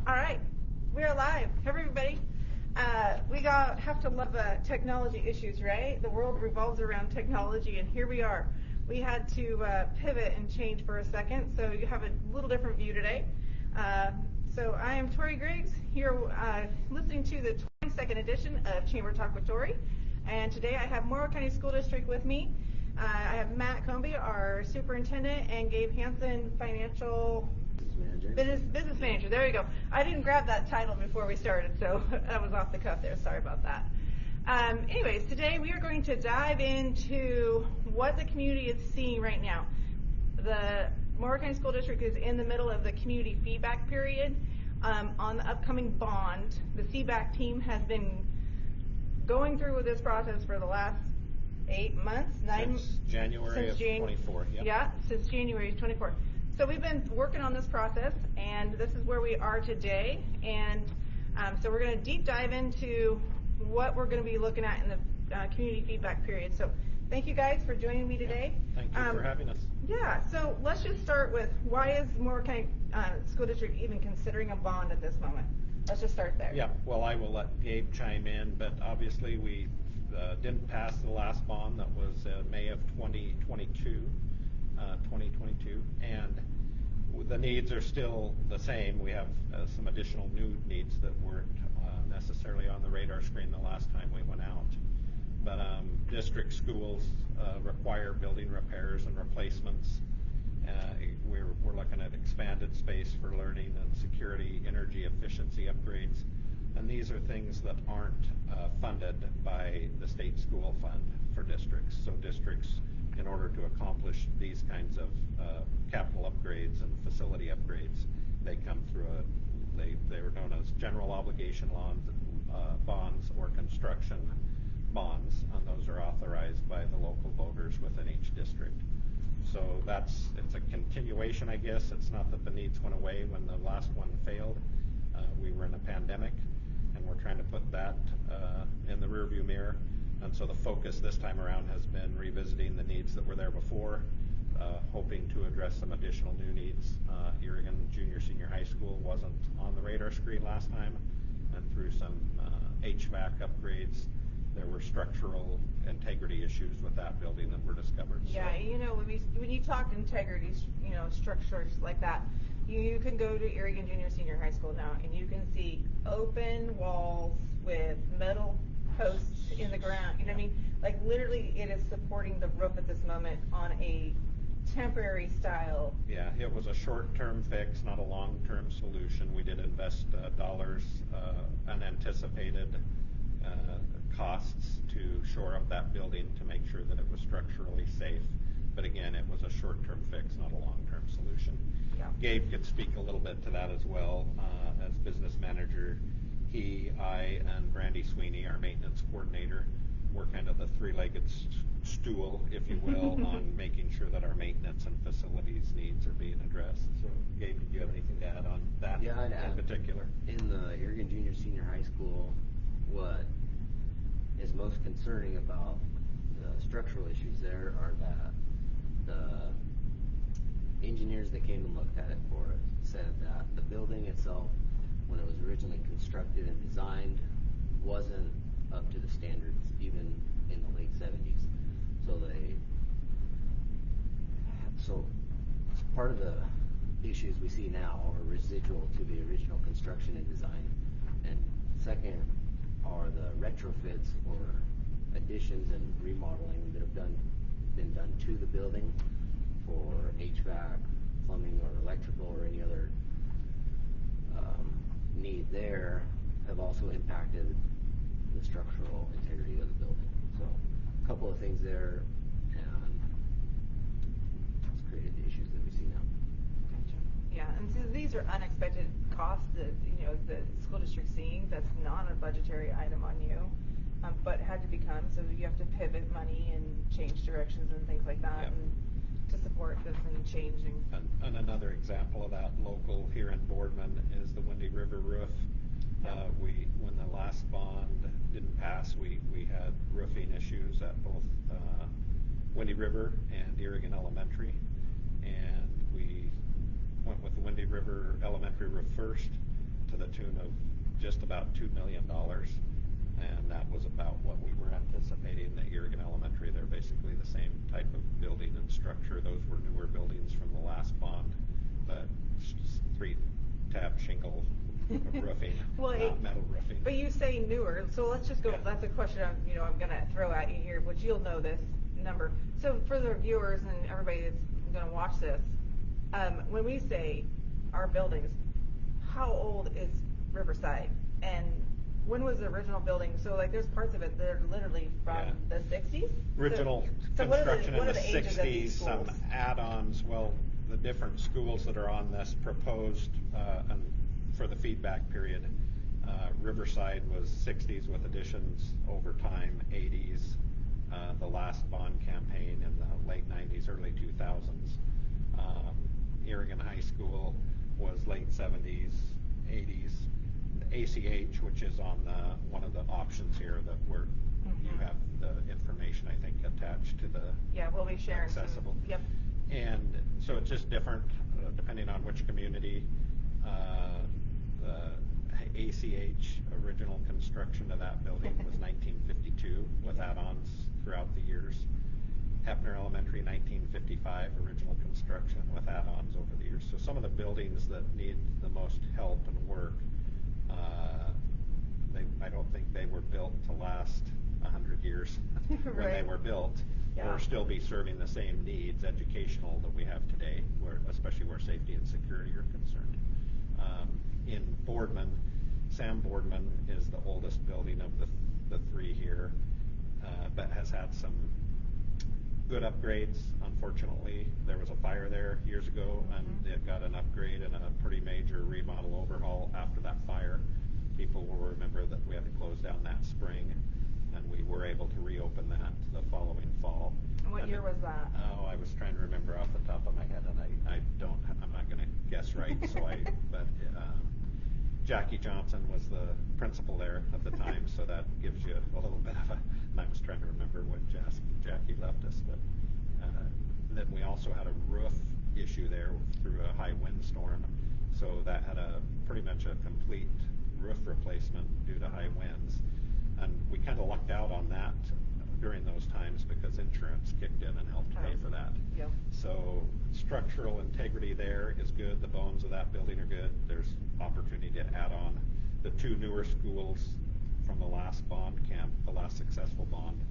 All right, we're live. Hey, everybody. We have to love technology issues, right? The world revolves around technology, and here we are. We had to pivot and change for a second, so you have a little different view today. So I am Torrie Griggs, here listening to the 22nd edition of Chamber Talk with Torrie, and today I have Morrow County School District with me. I have Matt Comby, our superintendent, and Gabe Hansen, financial business manager. There you go. I didn't grab that title before we started, so that was off the cuff there. Sorry about that. Anyways, today we are going to dive into what the community is seeing right now. The Morrow County School District is in the middle of the community feedback period on the upcoming bond. The feedback team has been going through this process for the last 8 months, since January of 24. Yep. Yeah, since January 24. So we've been working on this process, and this is where we are today. And so we're going to deep dive into what we're going to be looking at in the community feedback period. So thank you guys for joining me today. Thank you for having us. Yeah, so let's just start with, why is Morrow County School District even considering a bond at this moment? Let's just start there. Yeah, well, I will let Gabe chime in, but obviously we didn't pass the last bond. That was May of 2022, and the needs are still the same. We have some additional new needs that weren't necessarily on the radar screen the last time we went out. But district schools require building repairs and replacements. We're looking at expanded space for learning and security, energy efficiency upgrades. And these are things that aren't funded by the state school fund for districts. So districts, in order to accomplish these kinds of capital upgrades and facility upgrades, they come through they're known as general obligation bonds or construction bonds, and those are authorized by the local voters within each district. So it's a continuation, I guess. It's not that the needs went away when the last one failed. We were in a pandemic, and we're trying to put that in the rearview mirror. And so the focus this time around has been revisiting the needs that were there before, hoping to address some additional new needs. Oregon Junior Senior High School wasn't on the radar screen last time, and through some HVAC upgrades, there were structural integrity issues with that building that were discovered. Yeah, so, you know, when you talk integrity, you know, structures like that, you can go to Oregon Junior Senior High School now, and you can see open walls with metal posts in the ground. You know what I mean? Like, literally, it is supporting the roof at this moment on a temporary style. Yeah, it was a short-term fix, not a long-term solution. We did invest dollars, unanticipated costs to shore up that building to make sure that it was structurally safe. But again, it was a short-term fix, not a long-term solution. Yeah. Gabe could speak a little bit to that as well. As business manager, I, and Brandy Sweeney, our maintenance coordinator, we're kind of the three-legged stool, if you will, on making sure that our maintenance and facilities needs are being addressed. So, Gabe, do you have anything to add on that in particular? In the Oregon Junior Senior High School, what is most concerning about the structural issues there are that the engineers that came and looked at it for us said that the building itself, when it was originally constructed and designed, wasn't up to the standards even in the late 70s. So part of the issues we see now are residual to the original construction and design. And second are the retrofits or additions and remodeling that have been done to the building for HVAC, plumbing, or electrical, or any other need there, have also impacted the structural integrity of the building. So a couple of things there, and it's created the issues that we see now. Gotcha. Yeah, and so these are unexpected costs that, you know, the school district's seeing. That's not a budgetary item on you, but had to become. So you have to pivot money and change directions and things like that, and to support this and changing. And another example of that local here in Boardman is the Windy River roof. When the last bond didn't pass, we had roofing issues at both Windy River and Oregon Elementary, and we went with the Windy River Elementary roof first, to the tune of just about $2 million. And that was about what we were anticipating at Irrigan Elementary. They're basically the same type of building and structure. Those were newer buildings from the last bond, but 3-tab shingle roofing, not metal roofing. But you say newer, so let's just go. Yeah. That's a question I'm going to throw at you here, which you'll know this number. So for the viewers and everybody that's going to watch this, when we say our buildings, how old is Riverside? And when was the original building? So like there's parts of it that are literally from the 60s? Original so construction what in are the ages of 60s, these some schools? add-ons. Well, the different schools that are on this proposed and for the feedback period, Riverside was 60s with additions over time, 80s, the last bond campaign in the late 90s, early 2000s. Irrigan High School was late 70s, 80s. The ACH, which is on one of the options here that you have the information, I think, attached to the we'll be sharing accessible. Yep. And so it's just different depending on which community. The ACH original construction of that building was 1952 with add-ons throughout the years. Hefner Elementary, 1955, original construction with add-ons over the years. So some of the buildings that need the most help and work, I don't think they were built to last 100 years when they were built, or still be serving the same needs, educational, that we have today, especially where safety and security are concerned. In Boardman, Sam Boardman is the oldest building of the three here, but has had some good upgrades. Unfortunately, there was a fire there years ago, and it got an upgrade and a pretty major remodel overhaul after that fire. People will remember that we had to close down that spring, and we were able to reopen that the following fall. And what year was that? Oh, I was trying to remember off the top of my head, and I'm not going to guess right. But Jackie Johnson was the principal there at the time, so that gives you a little bit of and I was trying to remember when Jackie left us, but then we also had a roof issue there through a high windstorm, so that had pretty much a complete roof replacement due to high winds, and we kind of lucked out on that during those times because insurance kicked in and helped pay for that. Yep. So structural integrity there is good. The bones of that building are good. There's opportunity to add on. The two newer schools from the last bond camp, the last successful bond,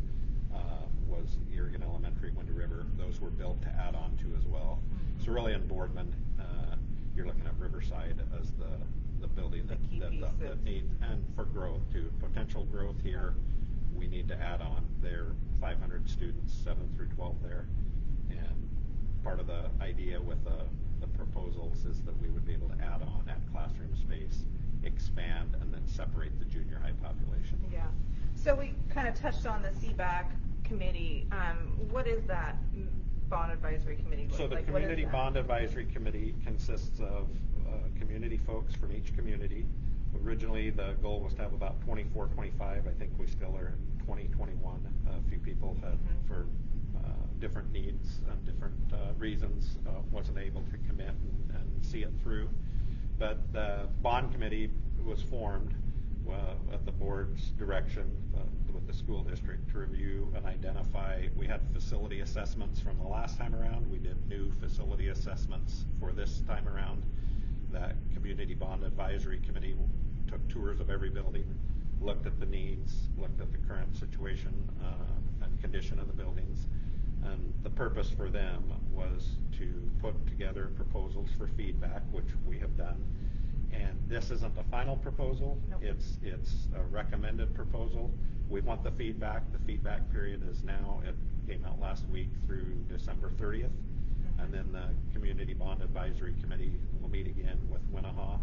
was Irrigan Elementary, Windy River. Those were built to add on to as well. So really in Boardman, you're looking at Riverside as the building that needs, and for growth too, potential growth here, we need to add on. There are 500 students, 7 through 12 there, and part of the idea with the proposals is that we would be able to add on at classroom space, expand, and then separate the junior high population. Yeah. So we kind of touched on the CBAC committee. What is that bond advisory committee? So the Community Bond Advisory Committee consists of community folks from each community. Originally, the goal was to have about 24, 25. I think we still are 20, 21. A few people had, for different needs and different reasons, wasn't able to commit and see it through. But the bond committee was formed at the board's direction with the school district to review and identify. We had facility assessments from the last time around. We did new facility assessments for this time around. That Community Bond Advisory Committee took tours of every building, looked at the needs, looked at the current situation and condition of the buildings. And the purpose for them was to put together proposals for feedback, which we have done. And this isn't the final proposal. Nope. It's a recommended proposal. We want the feedback. The feedback period is now, it came out last week through December 30th. And then the Community Bond Advisory Committee will meet again with Winnahaw,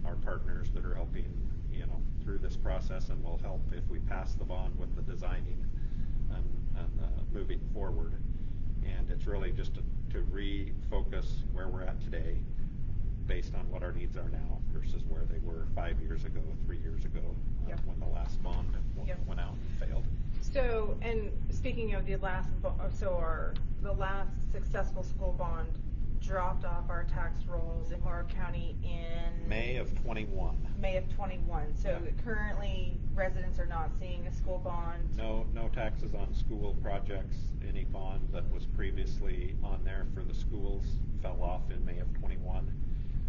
our partners that are helping, through this process, and will help if we pass the bond with the designing and moving forward. And it's really just to refocus where we're at today based on what our needs are now versus where they were 5 years ago, 3 years ago, when the last bond went out and failed. So, and speaking of the last successful school bond dropped off our tax rolls in Morrow County in May of 21. May of 21. So Yeah. currently residents are not seeing a school bond. No taxes on school projects. Any bond that was previously on there for the schools fell off in May of 21.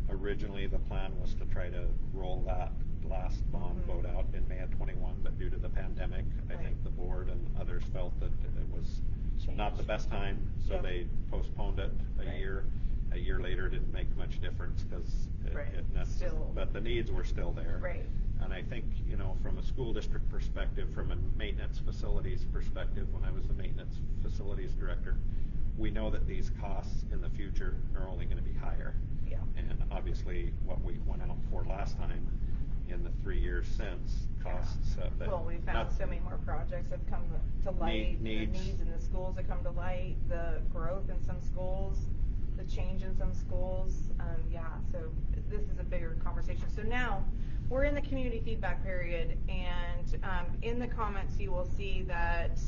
Originally, the plan was to try to roll that last bond vote out in May of 21, but due to the pandemic, I think the board and others felt that it was not the best time, so they postponed it a year. A year later didn't make much difference because but the needs were still there. Right. And I think, from a school district perspective, from a maintenance facilities perspective, when I was the maintenance facilities director, we know that these costs in the future are only going to be higher. Yeah. And obviously, what we went out for last time, in the 3 years since, costs. Well, we found so many more projects have come to light. Needs. The needs in the schools have come to light. The growth in some schools, the change in some schools. So this is a bigger conversation. So now we're in the community feedback period, and in the comments you will see that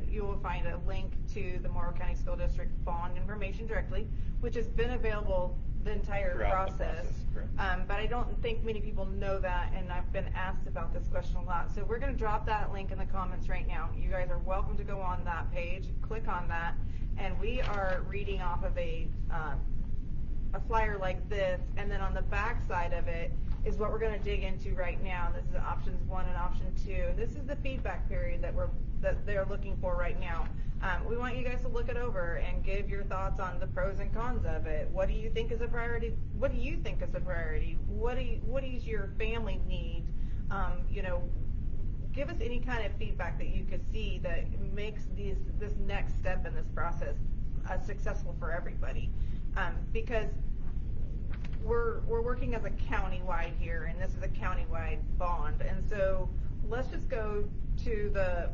you will find a link to the Morrow County School District bond information directly, which has been available the entire Throughout the process. correct. But I don't think many people know that, and I've been asked about this question a lot. So we're going to drop that link in the comments right now. You guys are welcome to go on that page, click on that, and we are reading off of a flyer like this, and then on the back side of it is what we're going to dig into right now. This is options 1 and option 2. And this is the feedback period that they're looking for right now. We want you guys to look it over and give your thoughts on the pros and cons of it. What do you think is a priority? What do you think is a priority? What does your family need? Give us any kind of feedback that you could see that makes this next step in this process successful for everybody. Because we're working as a county-wide here, and this is a county-wide bond. And so let's just go to the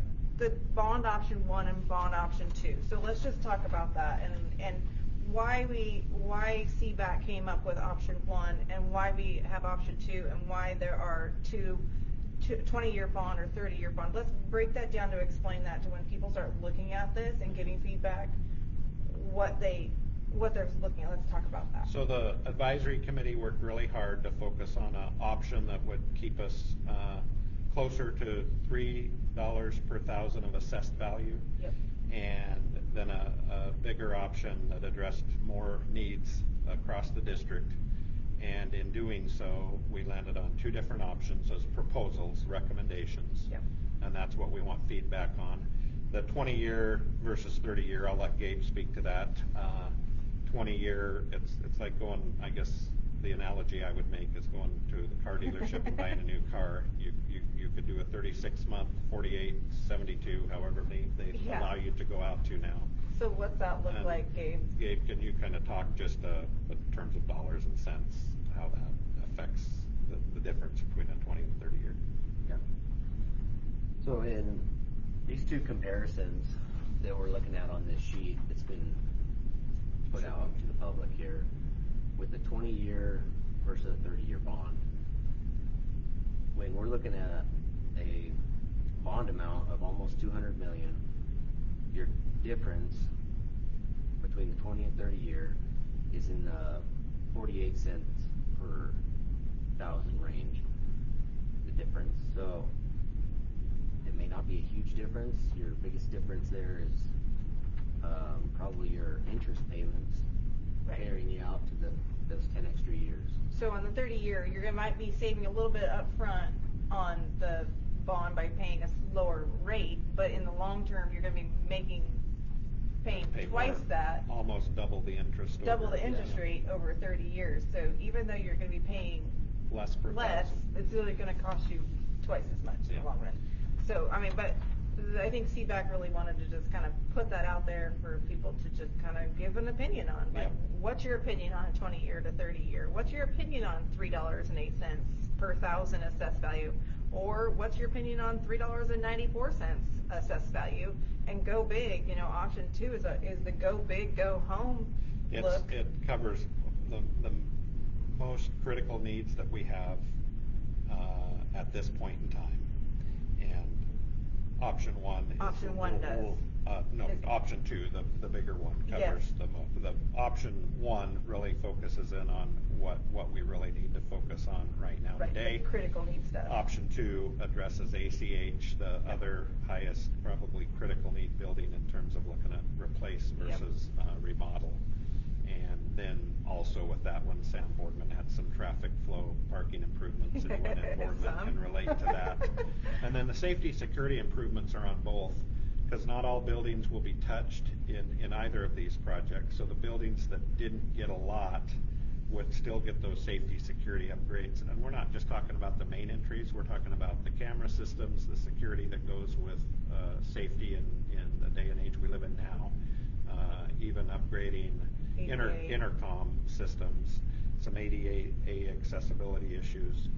bond option 1 and bond option 2. So let's just talk about that and why CBAC came up with option 1 and why we have option 2 and why there are two 20-year bond or 30-year bond. Let's break that down to explain that to when people start looking at this and giving feedback, what they're looking at. Let's talk about that. So the advisory committee worked really hard to focus on an option that would keep us closer to $3 per thousand of assessed value. Yep. And then a bigger option that addressed more needs across the district. And in doing so, we landed on 2 different options as proposals, recommendations. Yep. And that's what we want feedback on. The 20-year versus 30-year, I'll let Gabe speak to that. 20-year, it's like going, I guess the analogy I would make is going to the car dealership and buying a new car. You could do a 36-month, 48, 72, however many they allow you to go out to now. So what's that look like, Gabe? Gabe, can you kind of talk just in terms of dollars and cents, how that affects the difference between a 20 and 30 year? Yeah. So in these 2 comparisons that we're looking at on this sheet that's been put out to the public here, with the 20-year versus a 30-year bond, when we're looking at a bond amount of almost $200 million, your difference between the 20 and 30 year is in the 48 cents per thousand range, the difference. So it may not be a huge difference. Your biggest difference there is probably your interest payments carrying you out to those 10 extra years. So on the 30-year, you might be saving a little bit up front on the bond by paying a lower rate, but in the long term, you're going to be paying twice that. Almost double the interest. Rate over 30 years. So even though you're going to be paying less, it's really going to cost you twice as much in the long run. So, but I think CBAC really wanted to just kind of put that out there for people to just kind of give an opinion on. What's your opinion on a 20-year to 30-year? What's your opinion on $3.08 per thousand assessed value? Or what's your opinion on $3.94 assessed value? And go big. Option 2 is the go big, go home look. It covers the most critical needs that we have at this point in time. And option 1 Option 1 does. No, option 2, the bigger one covers Yes. the option 1 really focuses in on what we really need to focus on right now Right, today. the critical need stuff. Option 2 addresses ACH, the other highest probably critical need building in terms of looking at replace versus remodel. And then also with that one, Sam Boardman had some traffic flow parking improvements. Anyone in Boardman can relate to that. And then the safety security improvements are on both, because not all buildings will be touched in either of these projects. So the buildings that didn't get a lot would still get those safety security upgrades. And we're not just talking about the main entries, we're talking about the camera systems, the security that goes with safety in the day and age we live in now, even upgrading intercom systems, some ADA accessibility issues,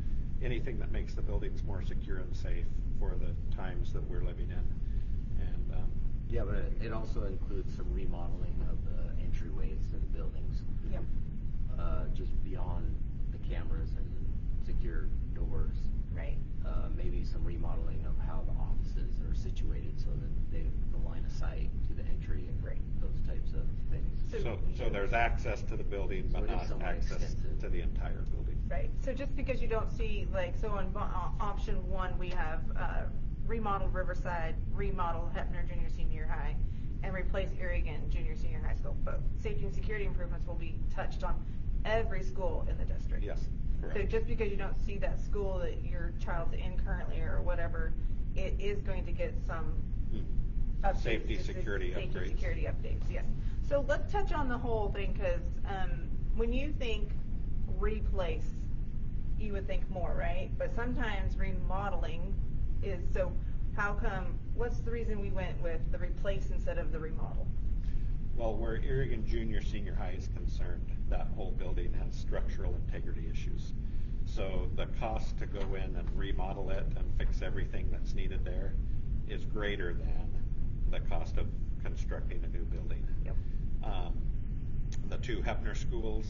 anything that makes the buildings more secure and safe for the times that we're living in. And yeah, but it also includes some remodeling of the entryways to the buildings. Yep. Just beyond the cameras and secure doors. Right. Maybe some remodeling of how the offices are situated so that they have the line of sight to the entry and those types of things. So there's access to the building, but So it is not somewhat access extensive. to the entire building. Right. So just because you don't see, like, so on option 1, we have remodel Riverside, remodel Hefner Junior Senior High, and replace Erigan Junior Senior High School. But safety and security improvements will be touched on every school in the district. Yes, correct. So just because you don't see that school that your child's in currently or whatever, it is going to get some updates. Safety security upgrades. Yes. So let's touch on the whole thing, because when you think replace, you would think more, right? But sometimes remodeling is, so how come, what's the reason we went with the replace instead of the remodel? Well, where Erigan Junior Senior High is concerned, that whole building has structural integrity issues. So the cost to go in and remodel it and fix everything that's needed there is greater than the cost of constructing a new building. Yep. The 2 Hefner schools,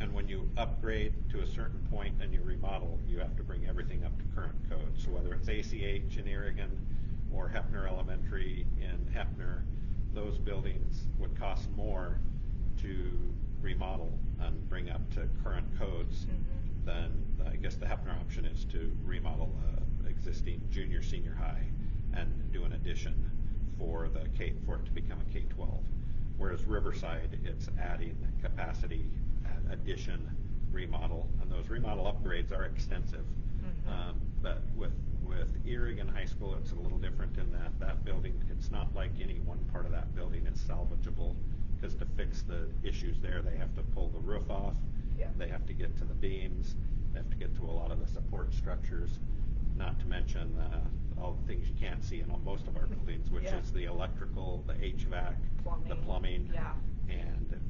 and when you upgrade to a certain point and you remodel, you have to bring everything up to current code. So whether it's ACH in Erigan or Hefner Elementary in Hefner, those buildings would cost more to remodel and bring up to current codes than, I guess the Hefner option is to remodel existing junior senior high and do an addition for it to become a K-12. Whereas Riverside, it's adding capacity, addition, remodel, and those remodel upgrades are extensive. But with Erigan High School, it's a little different in that building, it's not like any one part of that building is salvageable, because to fix the issues there, they have to pull the roof off, they have to get to the beams, they have to get to a lot of the support structures, not to mention all the things you can't see in most of our buildings, which is the electrical, the HVAC, the plumbing, and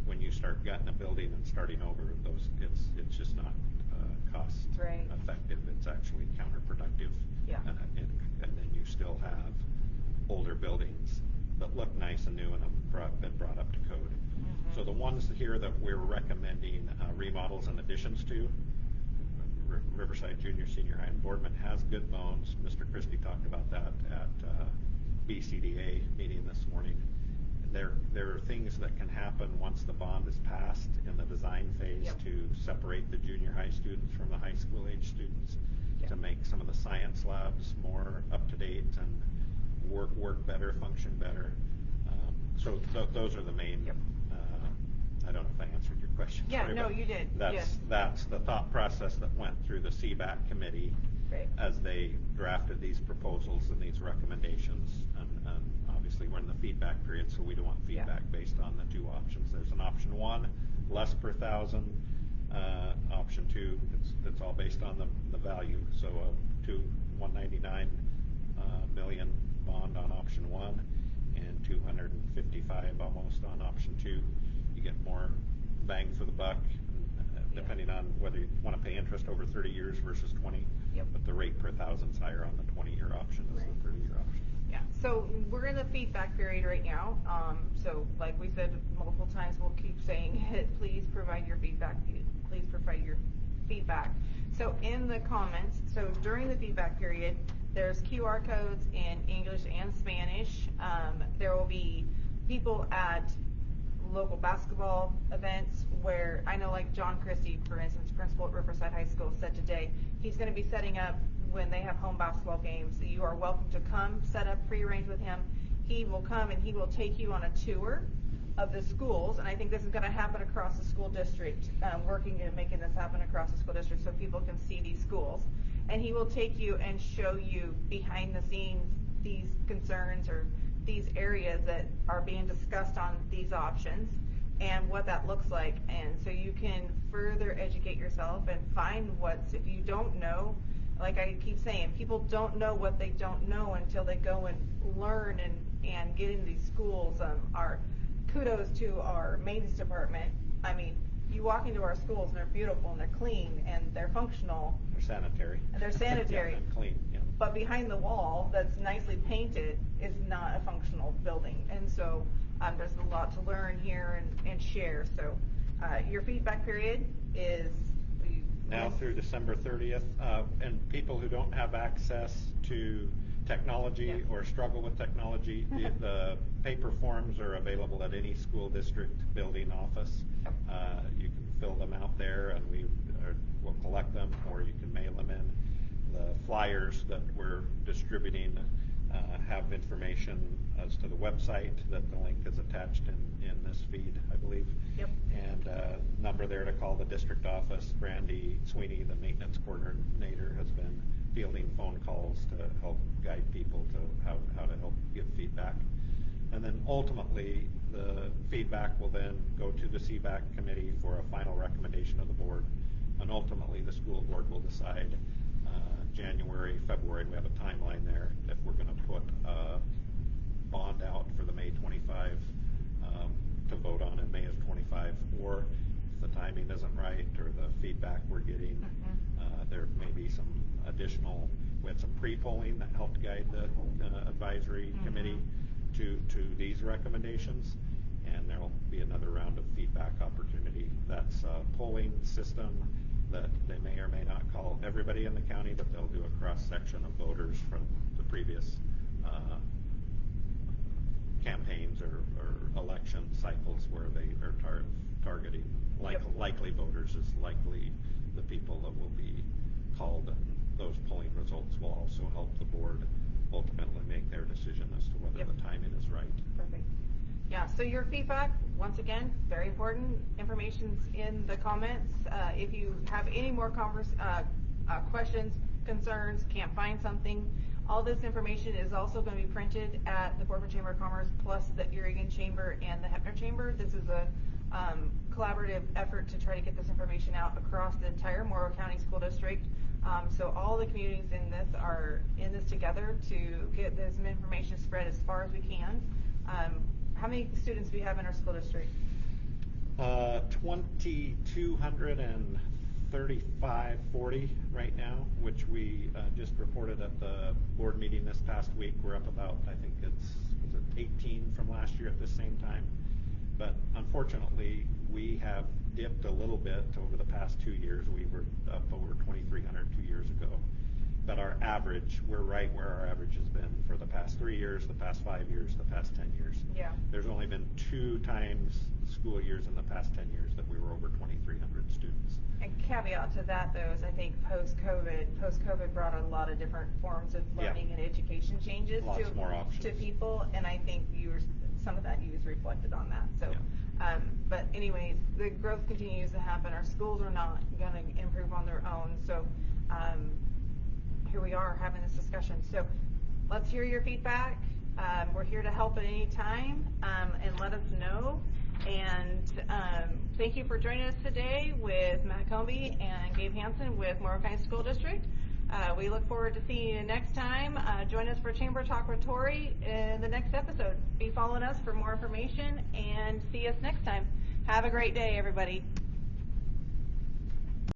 when you start gutting a building and starting over, it's just not cost effective. It's actually counterproductive. And then you still have older buildings that look nice and new and have been brought up to code. So the ones here that we're recommending remodels and additions to, Riverside Junior Senior High and Boardman has good bones. Mr. Christie talked about that at BCDA meeting this morning. There are things that can happen once the bond is passed in the design phase to separate the junior high students from the high school age students, to make some of the science labs more up to date and work better, function better. So those are the main. I don't know if I answered your question. Yeah, no, you did. That's the thought process that went through the CBAC committee as they drafted these proposals and these recommendations. And obviously we're in the feedback period, so we don't want feedback based on the 2 options. There's an option 1, less per thousand. Option 2, it's all based on the value. So $199 million bond on option 1 and 255 almost on option 2. You get more bang for the buck, depending on whether you want to pay interest over 30 years versus 20. But the rate per thousand's higher on the 20-year option than the 30-year option. So we're in the feedback period right now. So like we said multiple times, we'll keep saying it. Please provide your feedback. Please provide your feedback. So in the comments, so during the feedback period, There's QR codes in English and Spanish. There will be people at local basketball events where I know, like John Christie, for instance, principal at Riverside High School, said today he's going to be setting up when they have home basketball games. You are welcome to come set up, prearrange with him. He will come and he will take you on a tour of the schools, and I think this is going to happen across the school district, working and making this happen across the school district so people can see these schools. And he will take you and show you behind the scenes these concerns or these areas that are being discussed on these options and what that looks like. And so you can further educate yourself and find what's, if you don't know, like I keep saying, people don't know what they don't know until they go and learn and get into these schools. Our kudos to our maintenance department. I mean, you walk into our schools and they're beautiful and they're clean and they're functional. They're sanitary. And they're sanitary. Yeah, and clean, yeah. But behind the wall that's nicely painted is not a functional building. And so there's a lot to learn here and share. So your feedback period is now through December 30th. And people who don't have access to technology or struggle with technology, the paper forms are available at any school district building office. You can fill them out there and we'll collect them, or you can mail them in. The flyers that we're distributing have information as to the website, that the link is attached in this feed, I believe. Yep. And number there to call the district office. Brandy Sweeney, the maintenance coordinator, has been fielding phone calls to help guide people to how to help give feedback. And then ultimately, the feedback will then go to the CBAC committee for a final recommendation of the board. And ultimately, the school board will decide January, February, we have a timeline there, if we're going to put a bond out for the May 25 to vote on in May of 25, or if the timing isn't right or the feedback we're getting, there may be some additional, we had some pre-polling that helped guide the advisory committee to these recommendations, and there will be another round of feedback opportunity. That's a polling system that they may or may not call everybody in the county, but they'll do a cross-section of voters from the previous campaigns or election cycles where they are targeting likely voters is likely the people that will be called, and those polling results will also help the board ultimately make their decision as to whether the timing is right. Perfect. Yeah, so your feedback, once again, very important. Information's in the comments. If you have any more questions, concerns, can't find something, all this information is also going to be printed at the Portland Chamber of Commerce, plus the Erie Chamber and the Hefner Chamber. This is a collaborative effort to try to get this information out across the entire Morrow County School District. So all the communities in this are in this together to get this information spread as far as we can. How many students do we have in our school district? 2,235, 40 right now, which we just reported at the board meeting this past week. We're up about, I think was it 18 from last year at the same time. But unfortunately, we have dipped a little bit over the past 2 years. We were up over 2,300 2 years ago. But our average, we're right where our average has been for the past 3 years, the past 5 years, the past 10 years. Yeah. There's only been 2 times school years in the past 10 years that we were over 2,300 students. And caveat to that, though, is I think post-COVID brought a lot of different forms of learning and education changes Lots more options to people, and I think some of that use reflected on that. So, but anyways, the growth continues to happen. Our schools are not going to improve on their own. So, here we are having this discussion. So let's hear your feedback. We're here to help at any time, and let us know. And thank you for joining us today with Matt Comby and Gabe Hansen with Morrow County School District. We look forward to seeing you next time. Join us for Chamber Talk with Torrie in the next episode. Be following us for more information, and see us next time. Have a great day, everybody.